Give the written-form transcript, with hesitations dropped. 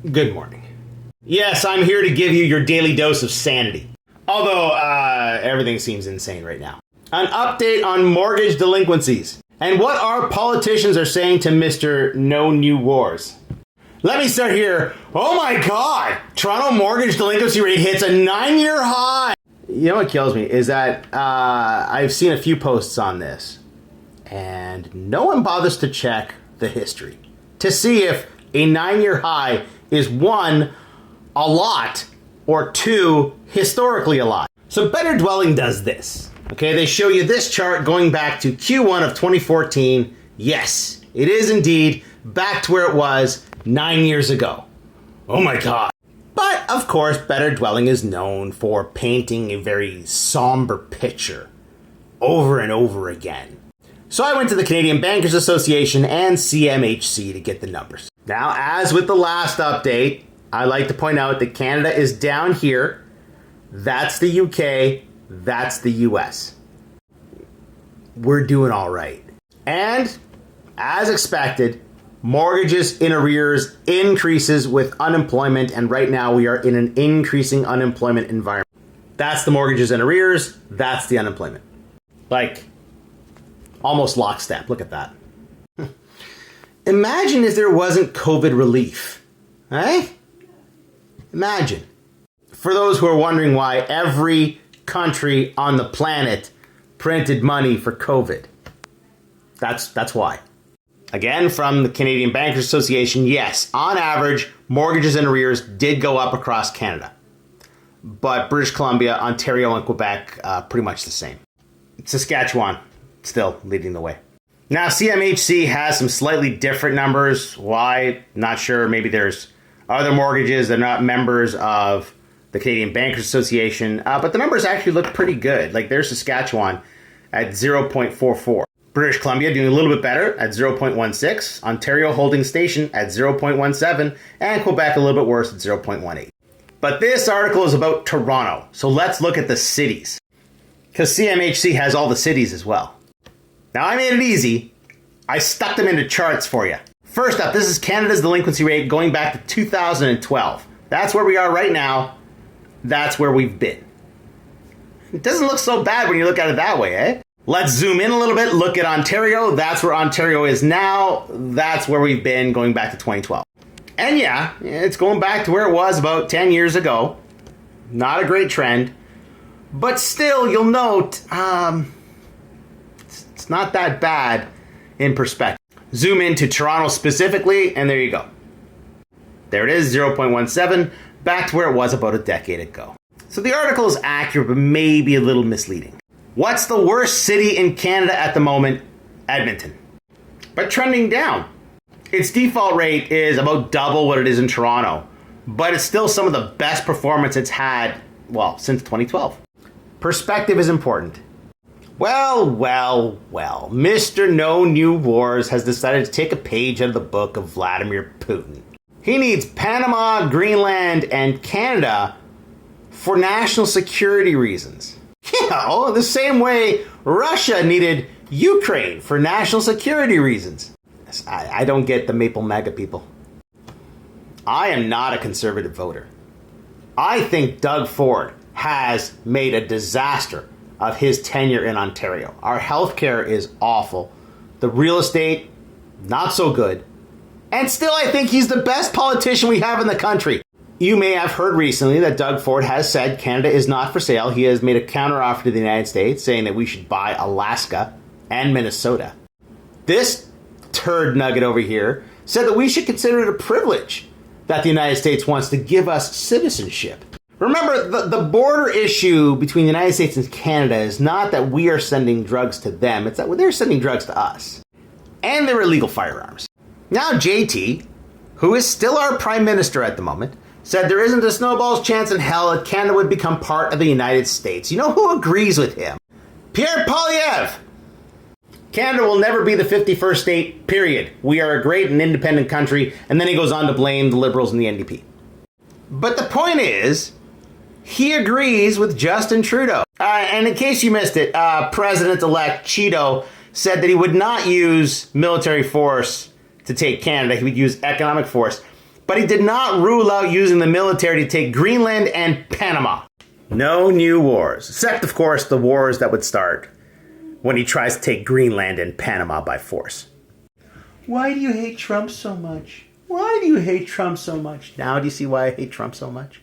Good morning. Yes, I'm here to give you your daily dose of sanity. Although, everything seems insane right now. An update on mortgage delinquencies and what our politicians are saying to Mr. No New Wars. Let me start here. Oh my God! Toronto mortgage delinquency rate hits a 9-year high! You know what kills me is that I've seen a few posts on this, and no one bothers to check the history to see if a 9-year high is 1, a lot, or 2, historically a lot. So Better Dwelling does this. Okay, they show you this chart going back to Q1 of 2014. Yes, it is indeed back to where it was 9 years ago. Oh my God. But of course, Better Dwelling is known for painting a very somber picture over and over again. So I went to the Canadian Bankers Association and CMHC to get the numbers. Now, as with the last update, I like to point out that Canada is down here. That's the UK. That's the US. We're doing all right. And, as expected, mortgages in arrears increases with unemployment, and right now we are in an increasing unemployment environment. That's the mortgages in arrears. That's the unemployment. Like, almost lockstep. Look at that. Imagine if there wasn't COVID relief. Eh? Imagine. For those who are wondering why every country on the planet printed money for COVID. That's why. Again, from the Canadian Bankers Association, yes, on average, mortgages in arrears did go up across Canada. But British Columbia, Ontario, and Quebec, pretty much the same. Saskatchewan, still leading the way. Now, CMHC has some slightly different numbers. Why? Not sure. Maybe there's other mortgages. They're not members of the Canadian Bankers Association. But the numbers actually look pretty good. Like, there's Saskatchewan at 0.44. British Columbia doing a little bit better at 0.16. Ontario holding station at 0.17. And Quebec a little bit worse at 0.18. But this article is about Toronto. So let's look at the cities. Because CMHC has all the cities as well. Now, I made it easy. I stuck them into charts for you. First up, this is Canada's delinquency rate going back to 2012. That's where we are right now. That's where we've been. It doesn't look so bad when you look at it that way, eh? Let's zoom in a little bit. Look at Ontario. That's where Ontario is now. That's where we've been going back to 2012. And yeah, it's going back to where it was about 10 years ago. Not a great trend. But still, you'll note, it's not that bad in perspective. Zoom into Toronto specifically, and there you go. There it is, 0.17, back to where it was about a decade ago. So the article is accurate, but maybe a little misleading. What's the worst city in Canada at the moment? Edmonton. But trending down. Its default rate is about double what it is in Toronto, but it's still some of the best performance it's had, well, since 2012. Perspective is important. Well, Mr. No New Wars has decided to take a page out of the book of Vladimir Putin. He needs Panama, Greenland, and Canada for national security reasons. You know, the same way Russia needed Ukraine for national security reasons. I don't get the Maple MAGA people. I am not a conservative voter. I think Doug Ford has made a disaster of his tenure in Ontario. Our healthcare is awful. The real estate, not so good. And still, I think he's the best politician we have in the country. You may have heard recently that Doug Ford has said Canada is not for sale. He has made a counteroffer to the United States saying that we should buy Alaska and Minnesota. This turd nugget over here said that we should consider it a privilege that the United States wants to give us citizenship. Remember, the border issue between the United States and Canada is not that we are sending drugs to them. It's that they're sending drugs to us. And they're illegal firearms. Now JT, who is still our prime minister at the moment, said there isn't a snowball's chance in hell that Canada would become part of the United States. You know who agrees with him? Pierre Poilievre. Canada will never be the 51st state, period. We are a great and independent country. And then he goes on to blame the Liberals and the NDP. But the point is, he agrees with Justin Trudeau. And in case you missed it, President-elect Cheeto said that he would not use military force to take Canada. He would use economic force. But he did not rule out using the military to take Greenland and Panama. No new wars, except, of course, the wars that would start when he tries to take Greenland and Panama by force. Why do you hate Trump so much? Why do you hate Trump so much? Now do you see why I hate Trump so much?